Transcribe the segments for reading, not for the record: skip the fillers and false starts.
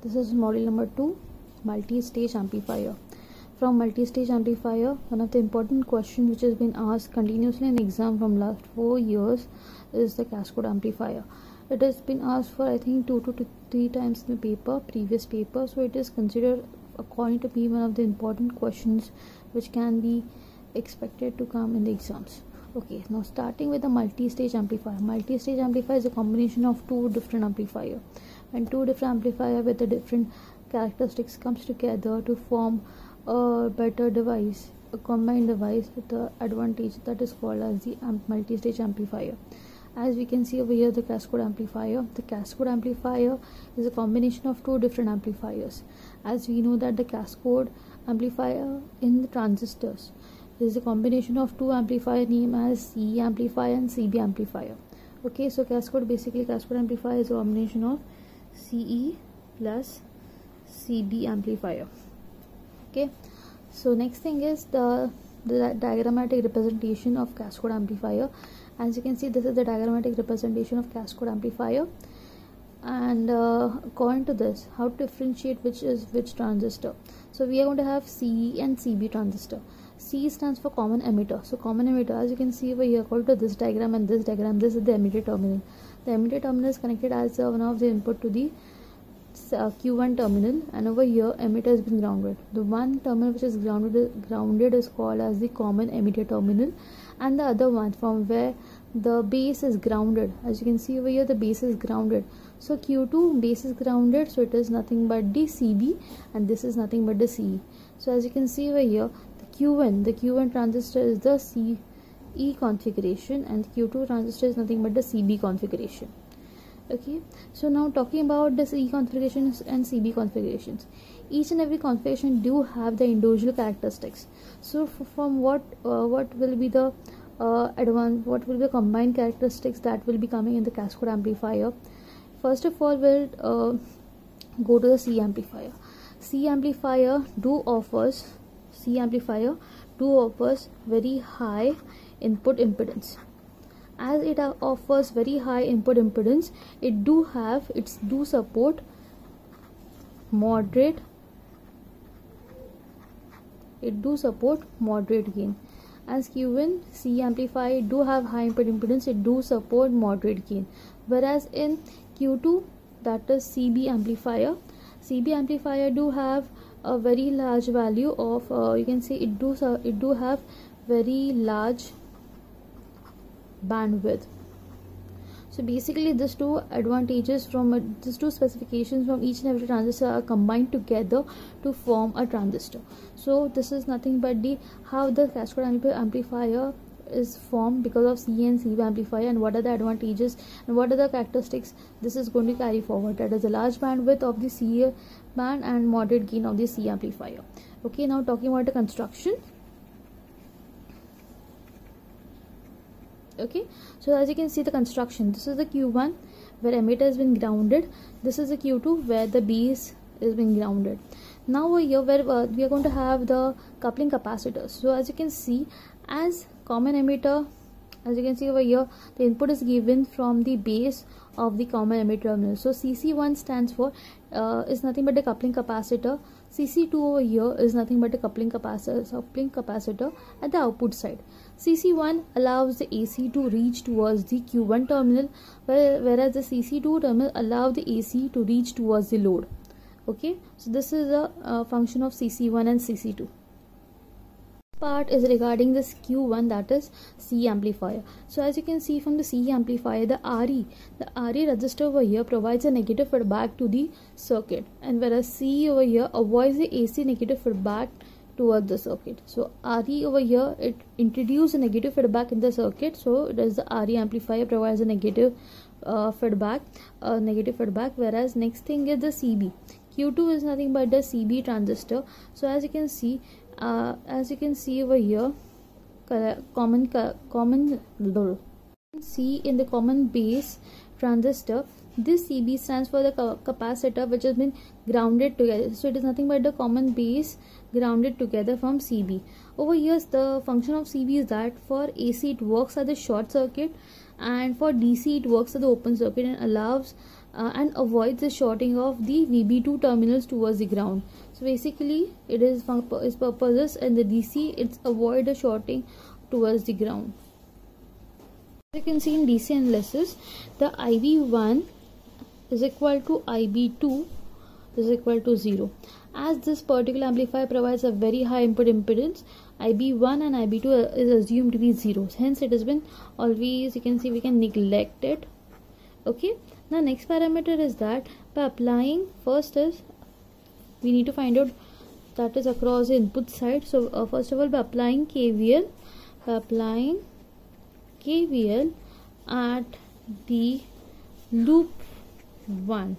This is model number 2, multi-stage amplifier. From multi-stage amplifier, one of the important questions which has been asked continuously in exam from last 4 years is the cascode amplifier. It has been asked for I think 2 to 3 times in the paper, previous paper, so it is considered according to me one of the important questions which can be expected to come in the exams. Okay, now starting with the multi-stage amplifier. Multi-stage amplifier is a combination of two different amplifier, and two different amplifier with the different characteristics comes together to form a better device, a combined device with the advantage that is called as the multi-stage amplifier. As we can see over here, the cascode amplifier. The cascode amplifier is a combination of two different amplifiers. As we know that the cascode amplifier in the transistors is a combination of two amplifier named as CE amplifier and CB amplifier. Okay, so cascode amplifier is a combination of CE plus CB amplifier. Okay, so next thing is the diagrammatic representation of cascode amplifier. As you can see, this is the diagrammatic representation of cascode amplifier, and according to this, how to differentiate which is which transistor. So we are going to have CE and CB transistor. C stands for common emitter. So common emitter, as you can see over here, according to this diagram and this diagram, this is the emitter terminal. The emitter terminal is connected as one of the input to the Q1 terminal, and over here emitter has been grounded. The one terminal which is grounded is called as the common emitter terminal, and the other one from where the base is grounded. As you can see over here, the base is grounded. So Q2 base is grounded, so it is nothing but the CB, and this is nothing but the CE. So as you can see over here, the Q1 transistor is the CE configuration, and the Q2 transistor is nothing but the CB configuration. Okay, so now talking about the CE configurations and CB configurations, each and every configuration do have the individual characteristics. So from what will be the what will be the combined characteristics that will be coming in the cascode amplifier? First of all, we'll go to the CE amplifier. CE amplifier offers very high input impedance. As it offers very high input impedance, it do support moderate gain. As Q1 CE amplifier do have high input impedance, it do support moderate gain, whereas in Q2, that is CB amplifier do have a very large value of you can say it do have very large bandwidth. So basically these two advantages from these two specifications from each and every transistor are combined together to form a transistor. So this is nothing but how the cascode amplifier is formed because of CE and CB amplifier, and what are the advantages and what are the characteristics this is going to carry forward. That is a large bandwidth of the CE band and moderate gain of the CE amplifier. Okay, now talking about the construction. Okay, so as you can see the construction, this is the Q1 where emitter has been grounded, this is the Q2 where the base is being grounded. Now over here where we are going to have the coupling capacitors. So as you can see, as common emitter, as you can see over here, the input is given from the base of the common emitter terminal. So CC1 stands for is nothing but a coupling capacitor. CC2 over here is nothing but a coupling capacitor at the output side. CC1 allows the AC to reach towards the Q1 terminal, whereas the CC2 terminal allow the AC to reach towards the load. Okay, so this is a function of CC1 and CC2. Part is regarding this Q1, that is CE amplifier. So as you can see from the CE amplifier, the RE resistor over here provides a negative feedback to the circuit, and whereas CE over here avoids the AC negative feedback towards the circuit. So RE over here, it introduces a negative feedback in the circuit, so it is the RE amplifier provides a negative feedback, whereas next thing is the CB. Q2 is nothing but the CB transistor. So as you can see over here, see in the common base transistor, this CB stands for the capacitor which has been grounded together. So it is nothing but the common base grounded together from CB. Over here the function of CB is that for AC it works as a short circuit, and for DC it works as the open circuit and allows and avoids the shorting of the VB2 terminals towards the ground. So basically it is for its purposes, and the DC it's avoid the shorting towards the ground. As you can see in DC analysis, the IB1 is equal to IB2 is equal to 0. As this particular amplifier provides a very high input impedance, IB1 and IB2 is assumed to be 0. Hence it has been always, you can see, we can neglect it. Okay, now next parameter is that by applying, first is we need to find out that is across the input side. So first of all, by applying KVL at the loop 1.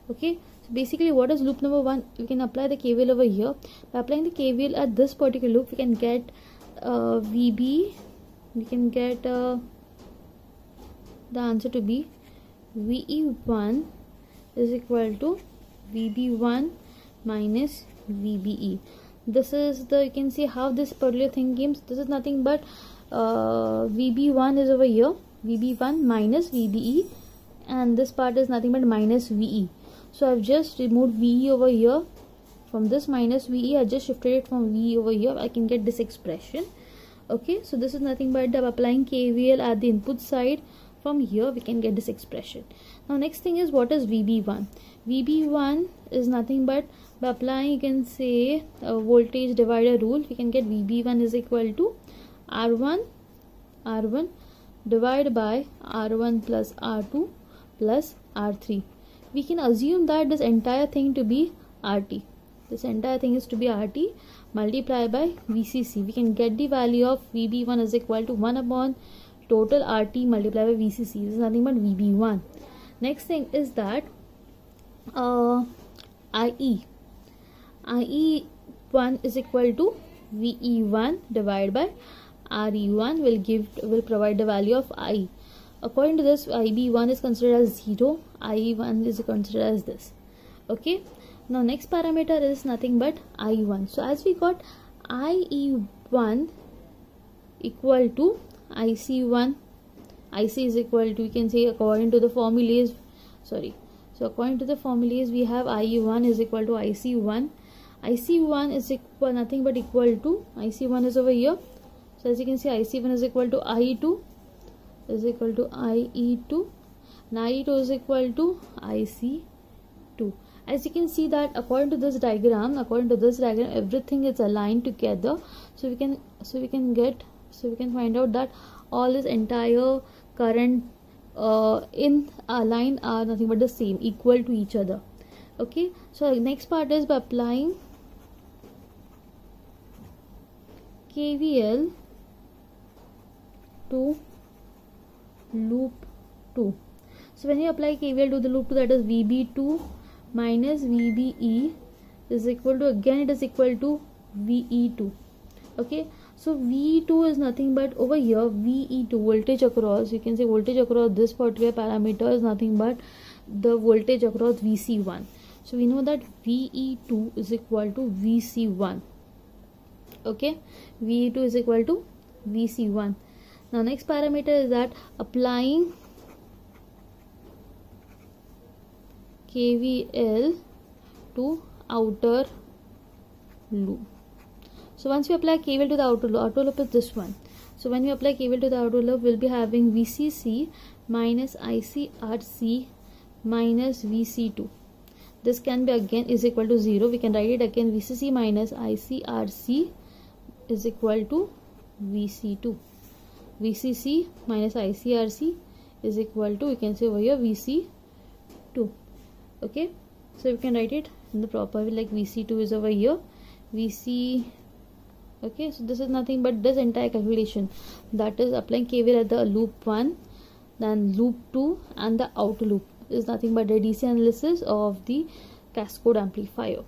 Okay, so basically what is loop number 1? We can apply the KVL over here. By applying the KVL at this particular loop, we can get VB, we can get the answer to be VE1 is equal to VB1 minus VBE. This is the, you can see how this particular thing comes. This is nothing but VB1 is over here, VB1 minus VBE, and this part is nothing but minus VE. So I've just removed VE over here. From this minus VE, I just shifted it from VE over here. I can get this expression. Okay, so this is nothing but applying KVL at the input side. From here we can get this expression. Now next thing is, what is VB1? VB1 is nothing but by applying, you can say, a voltage divider rule, we can get VB1 is equal to R1 divided by R1 plus R2 plus R3. We can assume that this entire thing to be RT. This entire thing is to be RT multiplied by VCC. We can get the value of VB1 is equal to 1 upon total RT multiplied by VCC. This is nothing but VB1. Next thing is that IE1 is equal to VE1 divided by RE1 will provide the value of I. According to this, IB1 is considered as 0, IE1 is considered as this. Okay, now next parameter is nothing but I1. So as we got IE1 equal to IC1, IC is equal to, we can say, according to the formulas, so according to the formulas, we have IE1 is equal to IC1. IC1 is equal nothing but equal to, IC1 is over here. So as you can see, IC1 is equal to IE2 is equal to IE2, and IE2 is equal to IC2. As you can see that according to this diagram, everything is aligned together. So we can find out that all this entire current in a line are nothing but the same, equal to each other. Okay, so next part is by applying KVL to loop 2. So when you apply KVL to the loop 2, that is VB2 minus VBE is equal to, again it is equal to VE2. Okay, so VE2 is nothing but over here VE2, voltage across, you can say voltage across this particular parameter is nothing but the voltage across VC1. So we know that VE2 is equal to VC1. Okay, VE2 is equal to VC1. Now next parameter is that applying KVL to outer loop. So once we apply KVL to the outer loop is this one. So when we apply KVL to the outer loop, we'll be having VCC minus ICRC minus VC2. This can be again is equal to 0. We can write it again, VCC minus ICRC is equal to VC2. VCC minus ICRC is equal to, we can say over here, VC2. Okay, so we can write it in the proper way, like VC2 is over here, VC. Okay, so this is nothing but this entire calculation, that is applying KVL at the loop 1, then loop 2 and the outer loop, is nothing but the DC analysis of the cascode amplifier.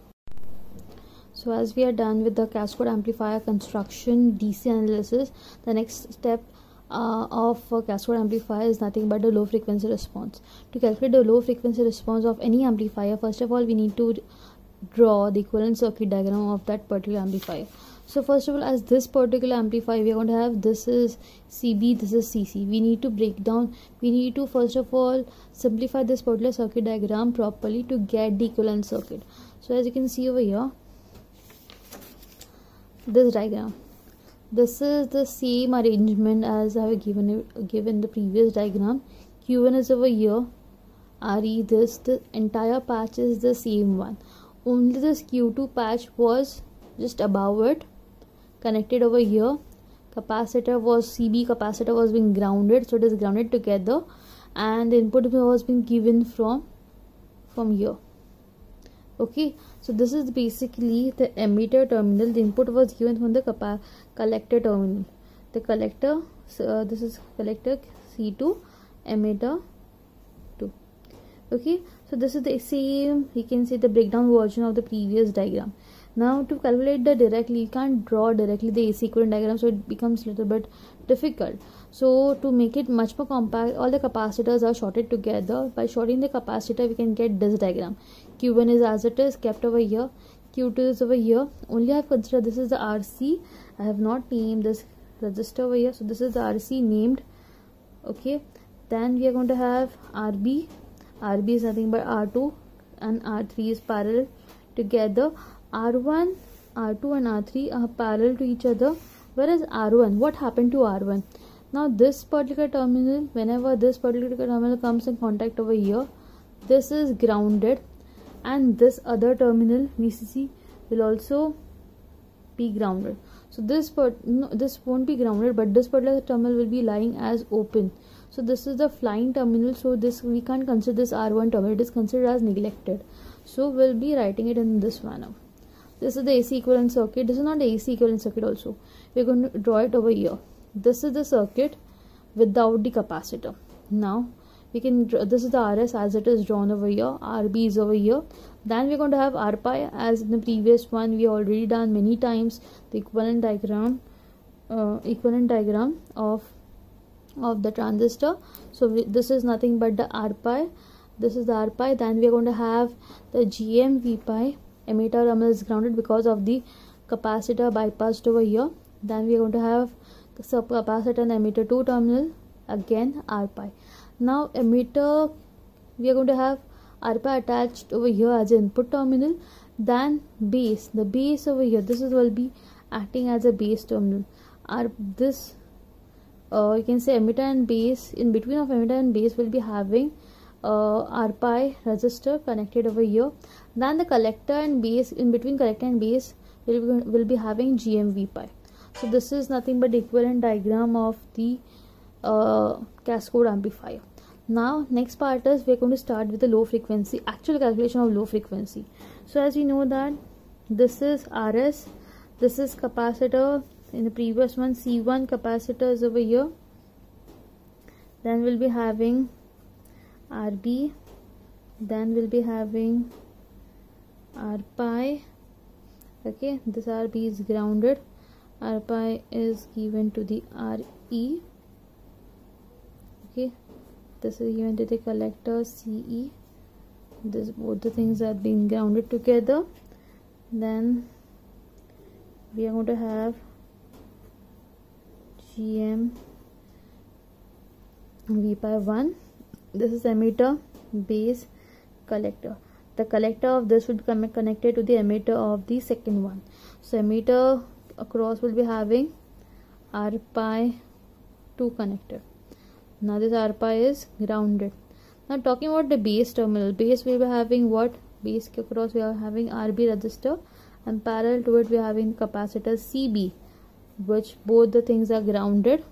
So as we are done with the cascode amplifier construction DC analysis, the next step of cascode amplifier is nothing but the low frequency response. To calculate the low frequency response of any amplifier, first of all we need to draw the equivalent circuit diagram of that particular amplifier. So first of all, as this particular amplifier, we are going to have, this is CB, this is CC. We need to break down, we need to first of all simplify this particular circuit diagram properly to get the equivalent circuit. So as you can see over here, this diagram, this is the same arrangement as I have given the previous diagram. Q1 is over here, RE, the entire patch is the same one. Only this Q2 patch was just above it, connected over here. Capacitor was CB, capacitor was being grounded, so it is grounded together, and the input was being given from here. Okay, so this is basically the emitter terminal. The input was given from the collector terminal. The collector, this is collector C2, emitter 2. Okay, so this is the same, you can see the breakdown version of the previous diagram. Now to calculate the directly, you can't draw directly the AC equivalent diagram, so it becomes a little bit difficult. So to make it much more compact, all the capacitors are shorted together. By shorting the capacitor, we can get this diagram. Q1 is as it is, kept over here. Q2 is over here. Only I have considered this is the RC. I have not named this resistor over here, so this is the RC named. Okay, then we are going to have RB. RB is nothing but R2 and R3 is parallel together. R1, R2 and R3 are parallel to each other, whereas R1, what happened to R1? Now this particular terminal, whenever this particular terminal comes in contact over here, this is grounded, and this other terminal VCC will also be grounded. So this won't be grounded, but this particular terminal will be lying as open. So this is the flying terminal, so this we can't consider this R1 terminal, it is considered as neglected. So we'll be writing it in this manner. This is the AC equivalent circuit. This is not the AC equivalent circuit also. We're going to draw it over here. This is the circuit without the capacitor. Now we can draw, this is the RS as it is drawn over here. RB is over here. Then we're going to have RPi as in the previous one. We already done many times the equivalent diagram of the transistor. So this is nothing but the RPi. This is the RPi. Then we are going to have the GM Vpi. Emitter terminal is grounded because of the capacitor bypassed over here. Then we are going to have the capacitor and emitter 2 terminal, again RPi. Now emitter, we are going to have RPi attached over here as an input terminal. Then base, the base over here, this is will be acting as a base terminal. This you can say emitter and base, in between of emitter and base will be having RPi resistor connected over here. Then the collector and base, in between collector and base will be having GM Vpi. So this is nothing but the equivalent diagram of the cascode amplifier. Now next part is we are going to start with the low frequency, actual calculation of low frequency. So as you know that this is RS, this is capacitor. In the previous one, C1 capacitor is over here. Then we'll be having RB, then we'll be having RPi. Okay, this RB is grounded, RPi is given to the RE. Okay, this is given to the collector CE. This, both the things are being grounded together. Then we are going to have GM Vpi 1. This is emitter, base, collector. The collector of this would come connected to the emitter of the second one. So emitter across will be having RPi 2 connected. Now this RPi is grounded. Now talking about the base terminal, base will be having what? Base across we are having RB resistor, and parallel to it we are having capacitor CB, which both the things are grounded.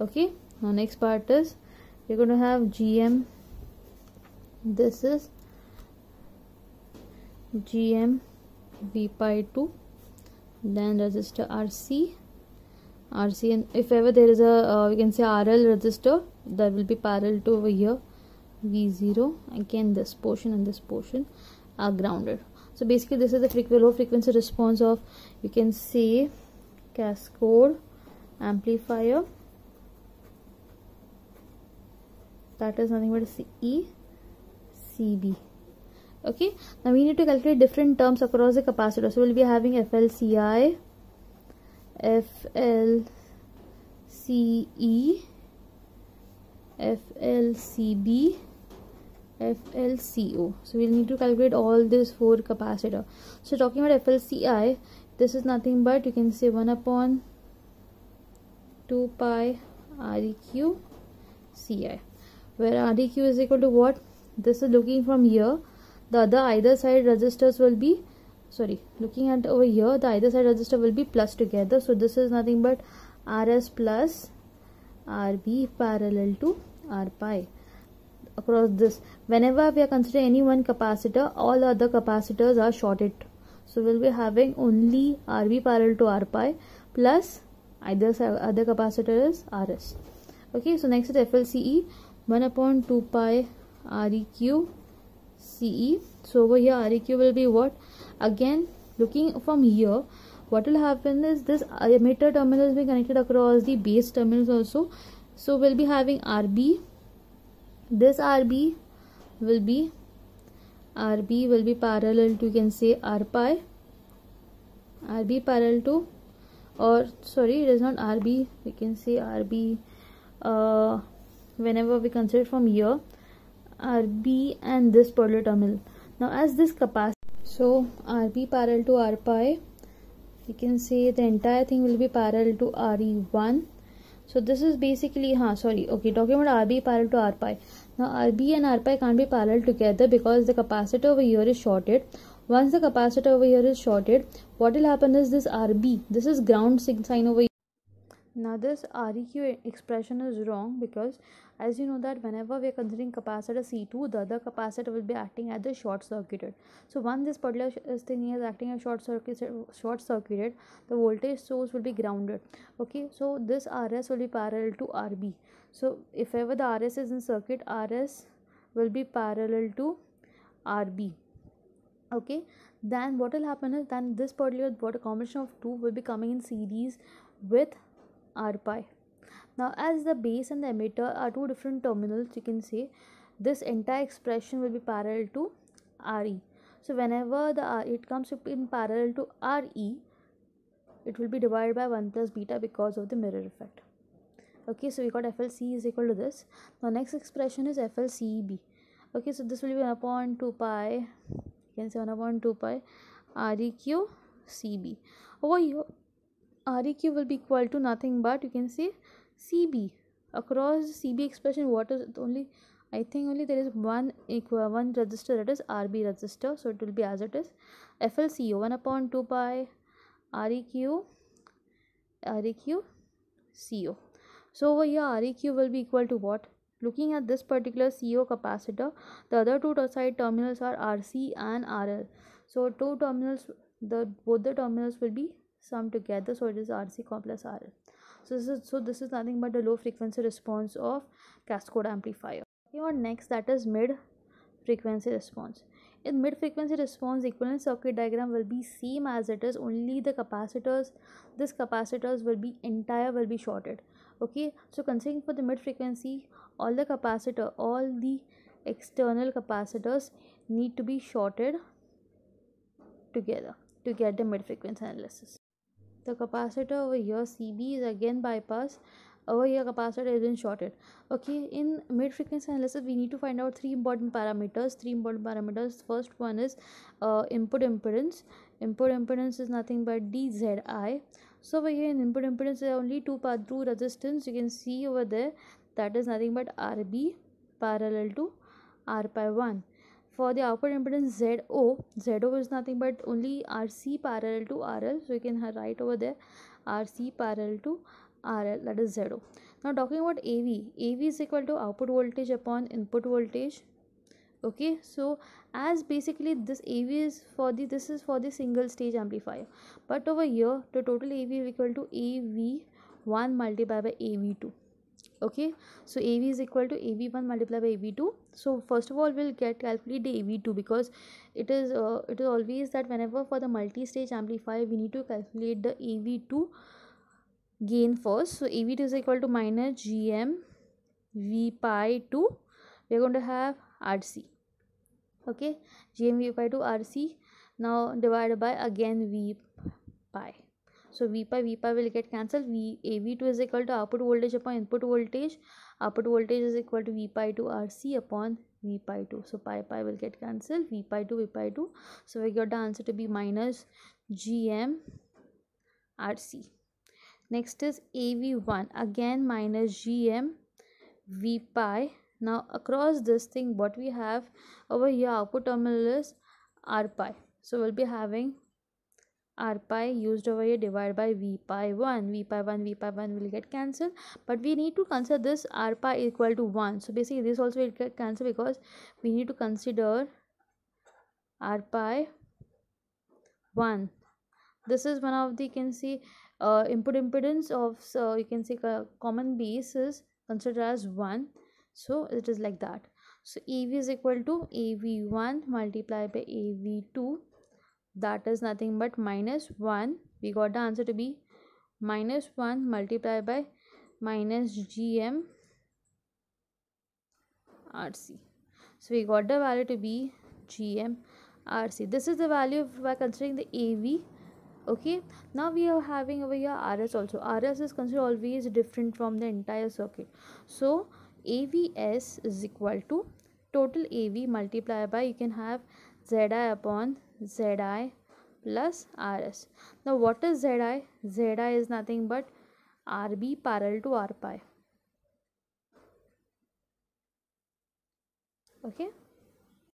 Okay, now next part is we're going to have GM. This is GM Vpi 2, then resistor RC, and if ever there is a we can say RL resistor, that will be parallel to over here V0. Again this portion and this portion are grounded. So basically this is the low frequency response of, you can say, cascode amplifier. That is nothing but CB. Okay, now we need to calculate different terms across the capacitor. So we'll be having FLCI, FLCE, FLCB, FLCO. So we'll need to calculate all these four capacitor. So talking about FLCI, this is nothing but, you can say 1 upon 2 pi Req Ci, where Req is equal to what? This is looking from here, the other either side resistors will be, looking at over here, the either side resistor will be plus together. So this is nothing but Rs plus Rb parallel to R pi. Across this, whenever we are considering any one capacitor, all other capacitors are shorted. So we'll be having only Rb parallel to R pi plus either other capacitor is Rs. Okay, so next is FLCE, 1 upon 2 pi Req Ce. So over here Req will be what? Again, looking from here, what will happen is this emitter terminal will be connected across the base terminals also. So we'll be having Rb. This Rb will be parallel to, you can say, R pi. Rb parallel to, or sorry, it is not Rb, we can say Rb, whenever we consider from here, Rb and this particular terminal. Now as this capacitor, so Rb parallel to R pi, you can say the entire thing will be parallel to Re1. So this is basically, talking about Rb parallel to R pi. Now Rb and R pi can't be parallel together because the capacitor over here is shorted. Once the capacitor over here is shorted, what will happen is this Rb, this is ground sign over here. Now this Req expression is wrong because as you know that whenever we are considering capacitor C2, the other capacitor will be acting as the short circuited. So once this particular thing is acting as short circuited, the voltage source will be grounded. Okay, so this Rs will be parallel to Rb. So if ever the Rs is in circuit, Rs will be parallel to Rb. Okay, then what will happen is then this particular combination of two will be coming in series with R pi. Now as the base and the emitter are two different terminals, you can say this entire expression will be parallel to Re. So whenever it comes in parallel to Re, it will be divided by 1 plus beta because of the mirror effect. Okay, so we got FLC is equal to this. Now next expression is FLCEB. Okay, so this will be 1 upon 2 pi, you can say 1 upon 2 pi Req Cb. Over here Req will be equal to nothing but, you can say, Cb. Across Cb expression, what is it? Only, I think only there is one resistor, that is Rb resistor, so it will be as it is. FLCO 1 upon 2 pi Req Co. So over here Req will be equal to what? Looking at this particular CO capacitor, the other two side terminals are Rc and Rl. So both the terminals will be summed together, so it is Rc plus Rl. So this is nothing but the low frequency response of cascade amplifier. Okay, next, that is mid frequency response. In mid frequency response, equivalent circuit diagram will be same as it is, only the capacitors, this capacitors will be shorted. Okay, so considering for the mid frequency, all the external capacitors need to be shorted together to get the mid frequency analysis. The capacitor over here Cb is again bypass. Over here capacitor is been shorted. Okay, in mid frequency analysis we need to find out three important parameters. First one is input impedance. Input impedance is nothing but dZi. So over here in input impedance there are only two resistance, you can see over there, that is nothing but Rb parallel to R pi 1. For the output impedance ZO is nothing but only Rc parallel to RL. So you can write over there Rc parallel to RL, that is ZO. Now talking about AV is equal to output voltage upon input voltage. Okay, so as basically this AV is for the single stage amplifier, but over here the total AV is equal to AV1 multiplied by AV2. Okay, so AV is equal to AV1 multiplied by AV2. So first of all we'll calculate the AV2, because it is always that whenever for the multi-stage amplifier we need to calculate the AV2 gain first. So AV2 is equal to minus GM V pi 2, we are going to have RC. Okay, GM V pi 2 RC, now divided by again V pi. So V pi will get cancelled. AV2 is equal to output voltage upon input voltage. Output voltage is equal to V pi 2 RC upon V pi 2. So pi will get cancelled. V pi 2. So we got the answer to be minus GM RC. Next is AV1, again minus GM V pi. Now across this thing, what we have over here, output terminal is R pi. So we'll be having R pi used over here divided by V pi 1. V pi 1 will get cancelled. But we need to consider this R pi equal to 1. So basically this also will get cancelled because we need to consider R pi 1. This is one of the, you can see, input impedance of, you can see common base is considered as 1. So it is like that. So AV is equal to AV1 multiplied by AV2. That is nothing but minus 1. We got the answer to be minus 1 multiplied by minus GM RC. So we got the value to be GM RC. This is the value by considering the AV. Okay, now we are having over here RS also. RS is considered always different from the entire circuit. So AVS is equal to total AV multiplied by, you can have ZI upon ZI plus RS. Now what is ZI? ZI is nothing but RB parallel to R pi. Okay.